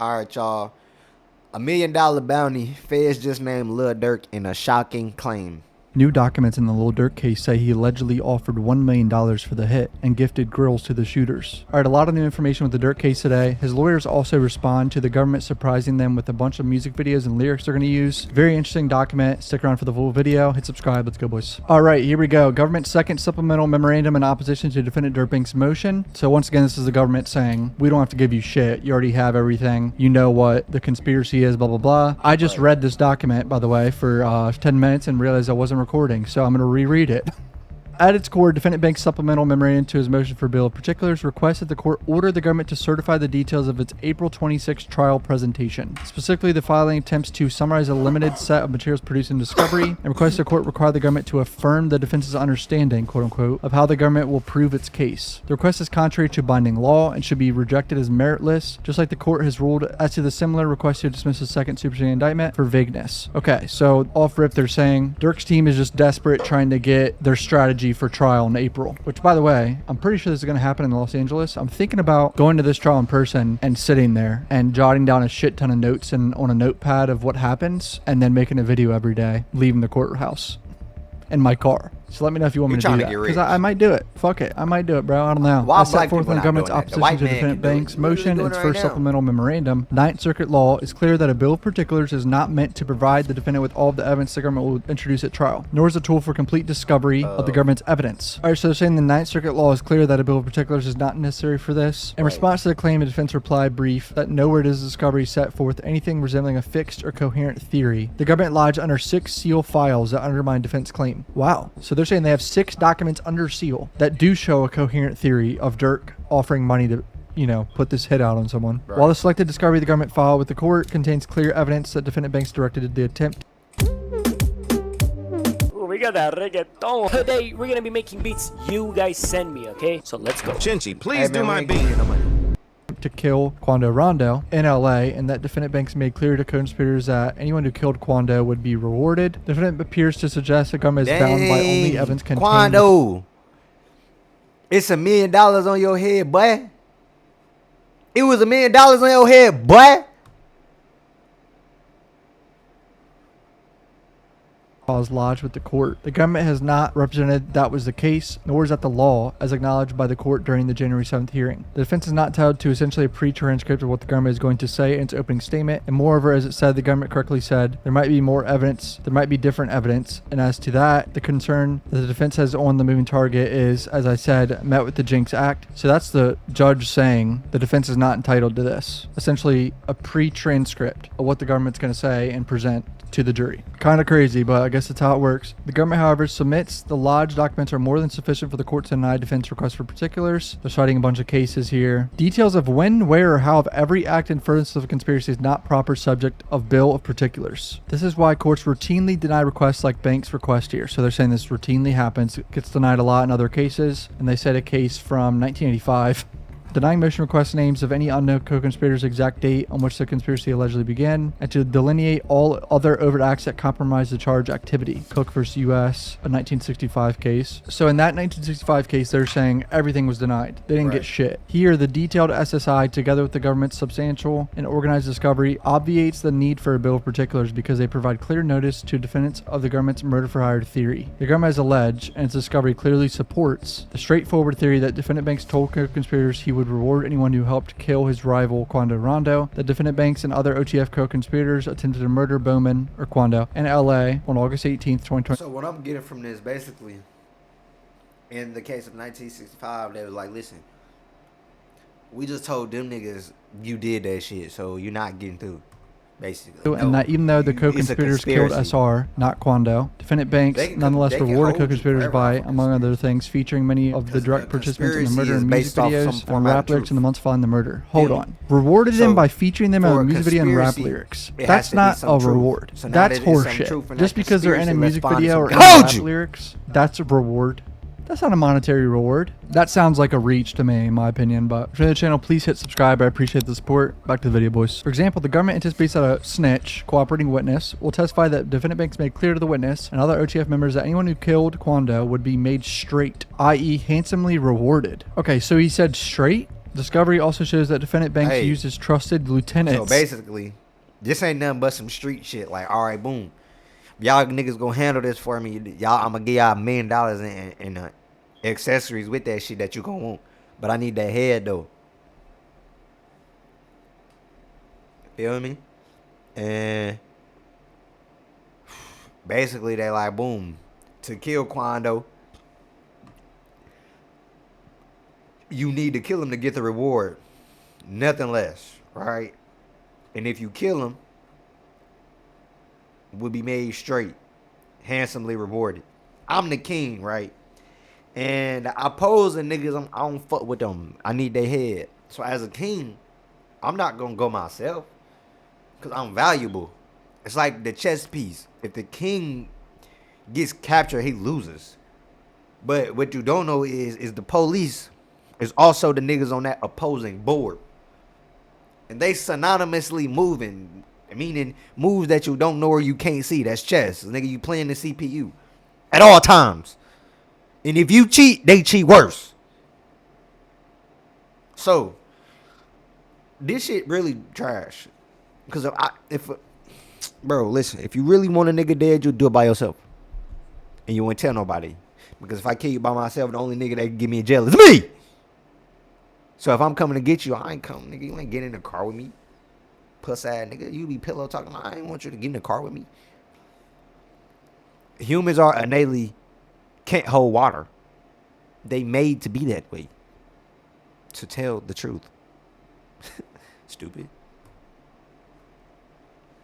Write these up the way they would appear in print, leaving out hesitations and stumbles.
All right, y'all. $1 million bounty. Feds just named Lil Durk in a shocking claim. New documents in the Lil Durk case say he allegedly offered $1 million for the hit and gifted grills to the shooters. Alright, a lot of new information with the Durk case today. His lawyers also respond to the government surprising them with a bunch of music videos and lyrics they're going to use. Very interesting document. Stick around for the full video. Hit subscribe. Let's go, boys. Alright, here we go. Government's second supplemental memorandum in opposition to defendant Durk's motion. So once again, this is the government saying, we don't have to give you shit. You already have everything. You know what the conspiracy is, blah, blah, blah. I just read this document, by the way, for 10 minutes and realized I wasn't recording, so I'm going to reread it. At its core, defendant Banks' supplemental memorandum to his motion for bill of particulars requests that the court order the government to certify the details of its April 26 trial presentation. Specifically, the filing attempts to summarize a limited set of materials produced in discovery and requests the court require the government to affirm the defense's understanding, quote unquote, of how the government will prove its case. The request is contrary to binding law and should be rejected as meritless, just like the court has ruled as to the similar request to dismiss the second superseding indictment for vagueness. Okay, so off rip, they're saying Durk's team is just desperate trying to get their strategy for trial in April, which, by the way, I'm pretty sure this is going to happen in Los Angeles. I'm thinking about going to this trial in person and sitting there and jotting down a shit ton of notes and on a notepad of what happens and then making a video every day leaving the courthouse in my car. So let me know if you want me to do that, because I might do it. Fuck it, I might do it, bro. I don't know. Why As set forth in the government's opposition to defendant Banks' motion in its first supplemental memorandum, Ninth Circuit law is clear that a bill of particulars is not meant to provide the defendant with all of the evidence the government will introduce at trial, nor is a tool for complete discovery of the government's evidence. All right, so they're saying the Ninth Circuit law is clear that a bill of particulars is not necessary for this. In response to the claim, the defense replied brief that nowhere does discovery set forth anything resembling a fixed or coherent theory. The government lodged under 6 seal files that undermine defense claim. Wow. So they're saying they have 6 documents under seal that do show a coherent theory of Durk offering money to, you know, put this hit out on someone. Right. While the selected discovery the government filed with the court contains clear evidence that defendant Banks directed the attempt. Ooh, we got that reggaeton. Today we're gonna be making beats you guys send me, okay? So let's go. Chinchy, please do my beat. To kill Quando Rondo in LA, and that defendant Banks made clear to co-conspirators that anyone who killed Quando would be rewarded. The defendant appears to suggest the government is bound by only evidence contained. Quando, it's $1 million on your head, boy. It was $1 million on your head, boy. Cause lodged with the court. The government has not represented that was the case, nor is that the law, as acknowledged by the court during the January 7th hearing. The defense is not entitled to essentially a pre-transcript of what the government is going to say in its opening statement, and moreover, as it said, the government correctly said, there might be more evidence, there might be different evidence, and as to that, the concern that the defense has on the moving target is, as I said, met with the Jinx Act. So that's the judge saying the defense is not entitled to this. Essentially, a pre-transcript of what the government's going to say and present to the jury. Kind of crazy, but I guess that's how it works. The government, however, submits the lodged documents are more than sufficient for the court to deny defense requests for particulars. They're citing a bunch of cases here. Details of when, where, or how of every act in furtherance of a conspiracy is not proper subject of bill of particulars. This is why courts routinely deny requests like Banks' request here. So they're saying this routinely happens. It gets denied a lot in other cases, and they said a case from 1985. Denying motion requests names of any unknown co-conspirators' exact date on which the conspiracy allegedly began, and to delineate all other overt acts that compromise the charge activity. Cook vs. U.S., a 1965 case. So in that 1965 case, they're saying everything was denied. They didn't get shit. Here, the detailed SSI, together with the government's substantial and organized discovery, obviates the need for a bill of particulars because they provide clear notice to defendants of the government's murder-for-hire theory. The government has alleged, and its discovery clearly supports, the straightforward theory that defendant Banks told co-conspirators he would reward anyone who helped kill his rival Quando Rondo. The defendant Banks and other OTF co-conspirators attempted to murder Bowman, or Quando, in LA on August 18th, 2020. So what I'm getting from this, basically, in the case of 1965, they was like, listen, we just told them niggas you did that shit, so you're not getting through. Basically. And that even though the co-conspirators killed SR, not Quando, defendant Banks nonetheless rewarded co-conspirators by, among other things, featuring many of the direct participants in the murder in music videos and rap lyrics in the months following the murder. Hold on. Rewarded them by featuring them in a music video and rap lyrics. That's not a reward. That's horseshit. Just because they're in a music video or in rap lyrics, that's a reward. That's not a monetary reward. That sounds like a reach to me, in my opinion, but if you're new to the channel, please hit subscribe. I appreciate the support. Back to the video, boys. For example, the government anticipates that a snitch, cooperating witness, will testify that defendant Banks made clear to the witness and other OTF members that anyone who killed Quando would be made straight, i.e. handsomely rewarded. Okay, so he said straight? Discovery also shows that defendant Banks Hey. used his trusted lieutenants. So basically, this ain't nothing but some street shit. Like, all right, boom, y'all niggas gonna handle this for me. Y'all, I'm gonna give y'all $1 million in accessories with that shit that you gonna want. But I need that head though. Feel me? And basically, they like, boom, to kill Quando, you need to kill him to get the reward. Nothing less, right? And if you kill him, will be made straight, handsomely rewarded. I'm the king, right? And the opposing niggas, I don't fuck with them. I need their head. So as a king, I'm not gonna go myself, cause I'm valuable. It's like the chess piece. If the king gets captured, he loses. But what you don't know is the police is also the niggas on that opposing board. And they synonymously moving, meaning moves that you don't know or you can't see. That's chess. Nigga, you playing the CPU at all times. And if you cheat, they cheat worse. So, this shit really trash. Because bro, listen, if you really want a nigga dead, you'll do it by yourself. And you won't tell nobody. Because if I kill you by myself, the only nigga that can get me in jail is me. So if I'm coming to get you, I ain't coming, nigga. You ain't getting in the car with me. Puss ass nigga. You be pillow talking. I ain't want you to get in the car with me. Humans are innately can't hold water. They made to be that way. To tell the truth. Stupid.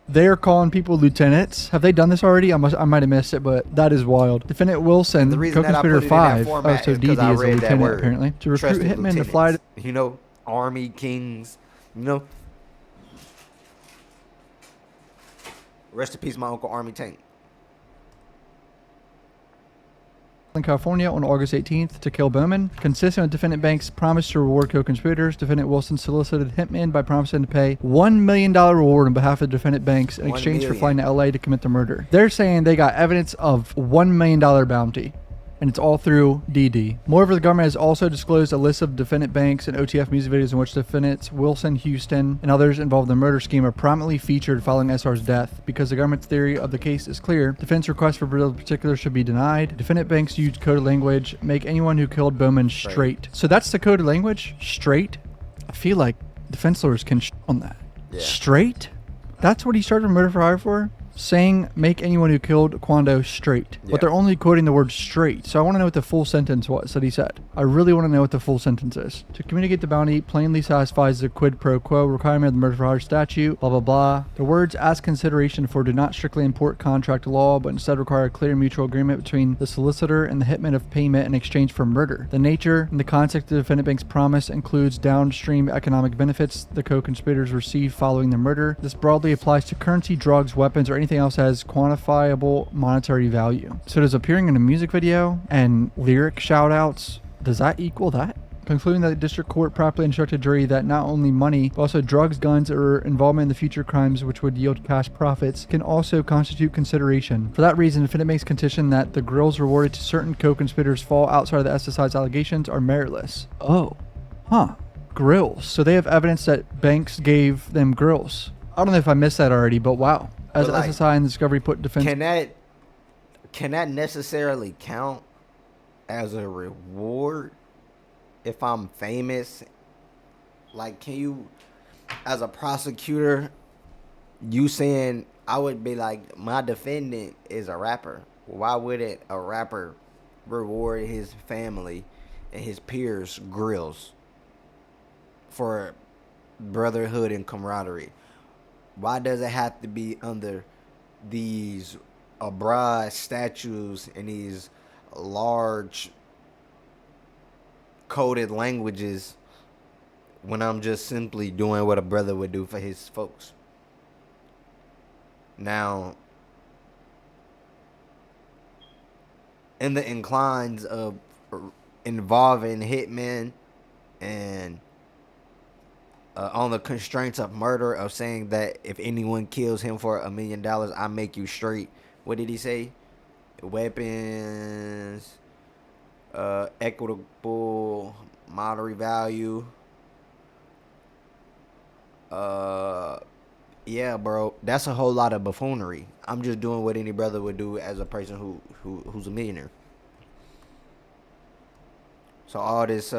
They're calling people lieutenants. Have they done this already? I might have missed it, but that is wild. Defendant Wilson, The reason that I put co-conspirator it in that 5. format so is 'cause DD I is a read that lieutenant word. apparently. To recruit Trusted hitmen to fly to... lieutenants. You know, army kings. You know. Rest in peace, my Uncle Army Tank. in California on August 18th to kill Bowman. Consistent with defendant Banks' promise to reward co-conspirators, defendant Wilson solicited hitmen by promising to pay $1 million reward on behalf of defendant Banks in exchange for flying to LA to commit the murder. They're saying they got evidence of $1 million bounty. And it's all through DD. Moreover, the government has also disclosed a list of defendant Banks and OTF music videos in which defendants Wilson, Houston, and others involved in the murder scheme are prominently featured following SR's death. Because the government's theory of the case is clear, defense requests for Brazil in particular should be denied. Defendant Banks used coded language, make anyone who killed Bowman straight. So that's the coded language? Straight? I feel like defense lawyers can on that. Yeah. Straight? That's what he started murder for hire for? Saying make anyone who killed Quando straight. Yeah. But they're only quoting the word straight. So I want to know what the full sentence was that he said. I really want to know what the full sentence is. To communicate the bounty plainly satisfies the quid pro quo requirement of the murder for hire statute, blah, blah, blah. The words as consideration for do not strictly import contract law, but instead require a clear mutual agreement between the solicitor and the hitman of payment in exchange for murder. The nature and the context of the defendant Banks' promise includes downstream economic benefits the co-conspirators received following the murder. This broadly applies to currency, drugs, weapons, or anything else has quantifiable monetary value. So does appearing in a music video and lyric shout-outs, does that equal that? Concluding that the district court properly instructed jury that not only money, but also drugs, guns, or involvement in the future crimes which would yield cash profits can also constitute consideration. For that reason, defendant makes contention that the grills rewarded to certain co-conspirators fall outside of the SSI's allegations are meritless. Oh. Huh. Grills. So they have evidence that Banks gave them grills. I don't know if I missed that already, but wow. As like, SSI and Discovery put defense... Can that necessarily count as a reward if I'm famous? Like, can you, as a prosecutor, you saying, I would be like, my defendant is a rapper. Why wouldn't a rapper reward his family and his peers grills for brotherhood and camaraderie? Why does it have to be under these abroad statues and these large coded languages when I'm just simply doing what a brother would do for his folks? Now, in the inclines of involving hitmen and on the constraints of murder, of saying that if anyone kills him for $1 million, I make you straight. What did he say? Weapons, equitable monetary value, Yeah, bro, that's a whole lot of buffoonery. I'm just doing what any brother would do as a person who's a millionaire. So all this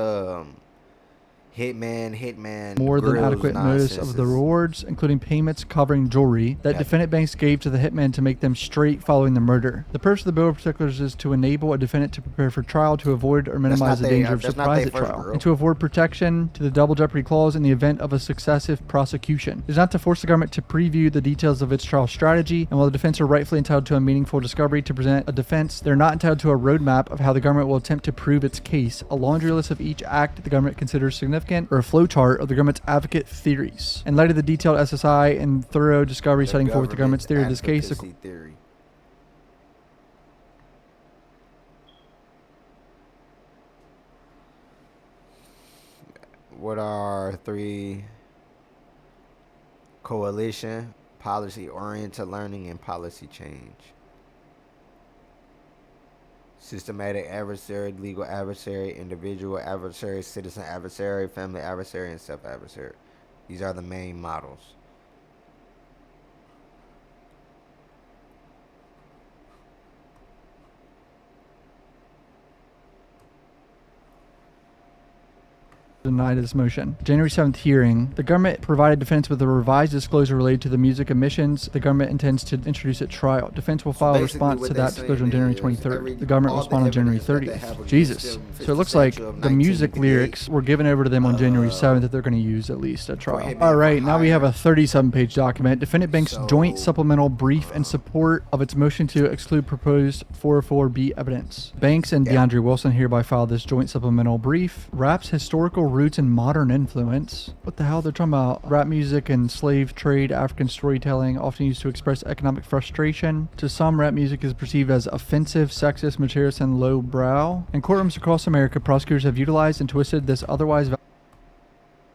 hitman More than grills adequate notice nonsense of the is rewards, including payments covering jewelry, that Yeah. defendant banks gave to the hitmen to make them straight following the murder. The purpose of the bill of particulars is to enable a defendant to prepare for trial, to avoid or minimize the danger of that's not surprise they at first trial, grill. and to afford protection to the double jeopardy clause in the event of a successive prosecution. It is not to force the government to preview the details of its trial strategy, and while the defense are rightfully entitled to a meaningful discovery to present a defense, they're not entitled to a roadmap of how the government will attempt to prove its case, a laundry list of each act the government considers significant, or a flowchart of the government's advocate theories. In light of the detailed SSI and thorough discovery setting forth the government's theory of this case, advocacy theory. What are three? Coalition, policy-oriented learning, and policy change. Systematic adversary, legal adversary, individual adversary, citizen adversary, family adversary, and self-adversary. These are the main models. denied this motion. January 7th hearing, the government provided defense with a revised disclosure related to the music emissions the government intends to introduce at trial. Defense will file a response to that disclosure on January 23rd. The government will respond on January 30th. Jesus. So it looks like the music lyrics were given over to them on January 7th that they're going to use at least at trial. All right, now we have a 37-page document. Defendant Bank's joint supplemental brief in support of its motion to exclude proposed 404B evidence. Banks and DeAndre Wilson hereby filed this joint supplemental brief. Rap's historical roots and modern influence. What the hell? They're talking about rap music and slave trade, African storytelling, often used to express economic frustration. To some, rap music is perceived as offensive, sexist, materialist, and lowbrow. In courtrooms across America, prosecutors have utilized and twisted this otherwise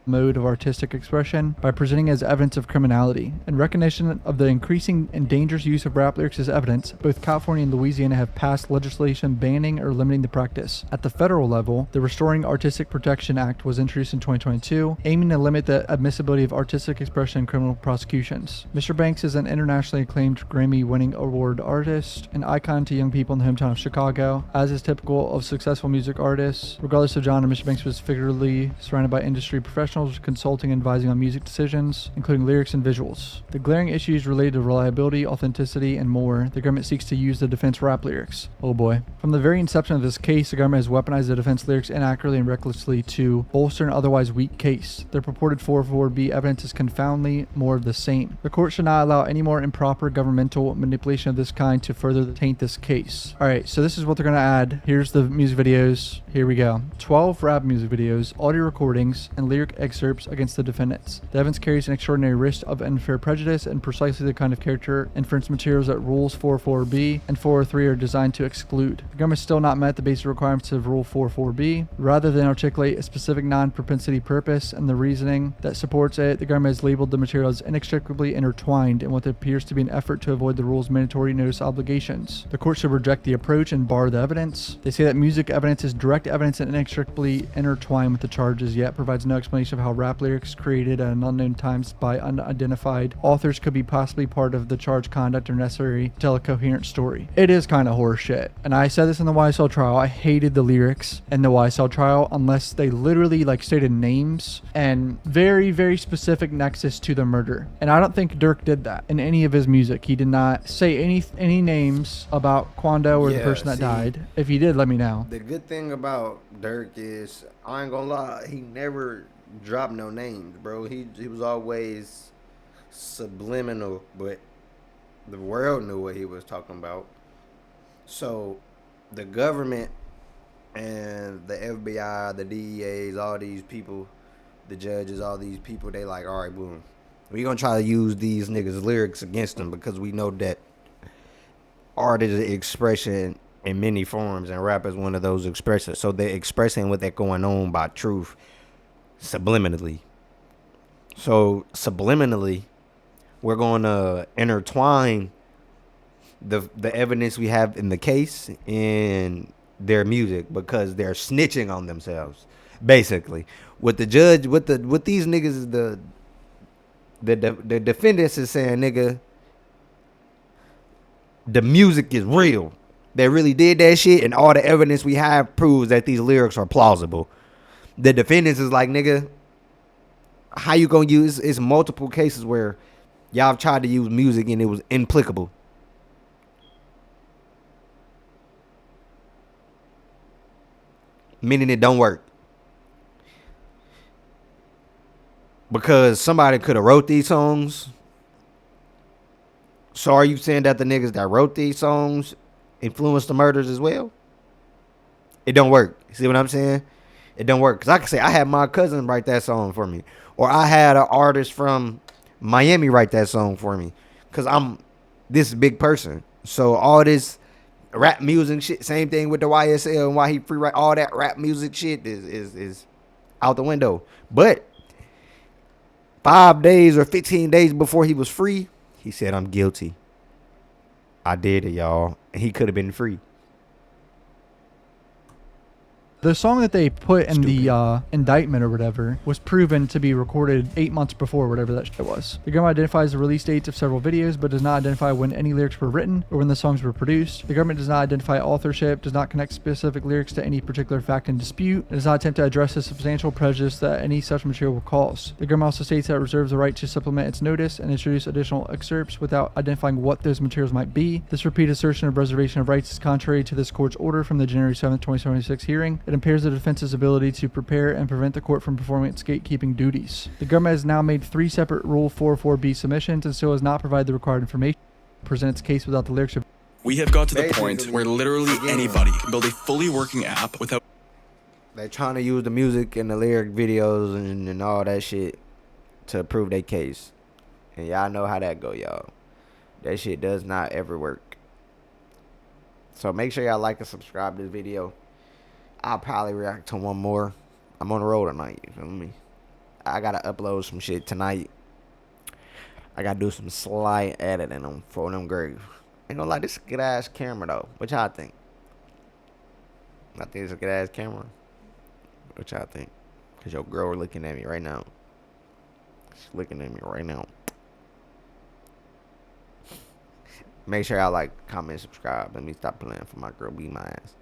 mode of artistic expression by presenting as evidence of criminality. In recognition of the increasing and dangerous use of rap lyrics as evidence, both California and Louisiana have passed legislation banning or limiting the practice. At the federal level, the Restoring Artistic Protection Act was introduced in 2022, aiming to limit the admissibility of artistic expression in criminal prosecutions. Mr. Banks is an internationally acclaimed Grammy-winning award artist, an icon to young people in the hometown of Chicago. As is typical of successful music artists, regardless of genre, Mr. Banks was figuratively surrounded by industry professionals consulting and advising on music decisions, including lyrics and visuals. The glaring issues related to reliability, authenticity, and more, the government seeks to use the defense rap lyrics. Oh boy. From the very inception of this case, the government has weaponized the defense lyrics inaccurately and recklessly to bolster an otherwise weak case. Their purported 404B evidence is confoundingly more of the same. The court should not allow any more improper governmental manipulation of this kind to further taint this case. Alright, so this is what they're going to add. Here's the music videos. Here we go. 12 rap music videos, audio recordings, and lyric excerpts against the defendants. The evidence carries an extraordinary risk of unfair prejudice and precisely the kind of character inference materials that Rules 404B and 403 are designed to exclude. The government still not met the basic requirements of Rule 404B. Rather than articulate a specific non-propensity purpose and the reasoning that supports it, the government has labeled the material as inextricably intertwined in what appears to be an effort to avoid the rule's mandatory notice obligations. The court should reject the approach and bar the evidence. They say that music evidence is direct evidence and inextricably intertwined with the charges, yet provides no explanation of how rap lyrics created at unknown times by unidentified authors could be possibly part of the charged conduct or necessary to tell a coherent story. It is kind of horseshit. And I said this in the YSL trial. I hated the lyrics in the YSL trial unless they literally like stated names and very, very specific nexus to the murder. And I don't think Durk did that in any of his music. He did not say any names about Quando or the person that died. If he did, let me know. The good thing about Durk is, I ain't gonna lie, he never dropped no names, bro. He was always subliminal, but the world knew what he was talking about. So the government and the FBI, the DEAs, all these people, the judges, all these people, they like, all right, boom, we gonna try to use these niggas' lyrics against them because we know that art is an expression in many forms, and rap is one of those expressions. So they're expressing what they're going on by truth subliminally. So subliminally, we're going to intertwine the evidence we have in the case in their music because they're snitching on themselves, basically. What the judge, what these niggas, The defendants is saying, nigga, the music is real. They really did that shit, and all the evidence we have proves that these lyrics are plausible. The defendants is like, nigga, how you gonna use? It's multiple cases where y'all tried to use music and it was inapplicable. Meaning it don't work. Because somebody could have wrote these songs. So are you saying that the niggas that wrote these songs influenced the murders as well? It don't work. See what I'm saying? It don't work. Because I can say I had my cousin write that song for me. Or I had an artist from Miami write that song for me. Because I'm this big person. So all this rap music shit, same thing with the YSL and why he free write, all that rap music shit is out the window. But 5 days or 15 days before he was free, he said, I'm guilty. I did it, y'all. And he could have been free. The song that they put in the indictment or whatever was proven to be recorded 8 months before whatever that shit was. The government identifies the release dates of several videos, but does not identify when any lyrics were written or when the songs were produced. The government does not identify authorship, does not connect specific lyrics to any particular fact in dispute, and does not attempt to address the substantial prejudice that any such material will cause. The government also states that it reserves the right to supplement its notice and introduce additional excerpts without identifying what those materials might be. This repeated assertion of reservation of rights is contrary to this court's order from the January 7th, 2026 hearing. It impairs the defense's ability to prepare and prevent the court from performing its gatekeeping duties. The government has now made 3 separate Rule 404B submissions and still has not provided the required information to present its case without the lyrics of. We have got to the point where literally anybody can build a fully working app without. They trying to use the music and the lyric videos and all that shit to prove their case. And y'all know how that go, y'all. That shit does not ever work. So make sure y'all like and subscribe to this video. I'll probably react to one more. I'm on the road tonight, you feel me? I gotta upload some shit tonight. I gotta do some slight editing on for them grave. Ain't gonna lie, this is a good ass camera though. What y'all think? I think it's a good ass camera. What y'all think? Cause your girl looking at me right now. She's looking at me right now. Make sure y'all like, comment, subscribe. Let me stop playing for my girl. Be my ass.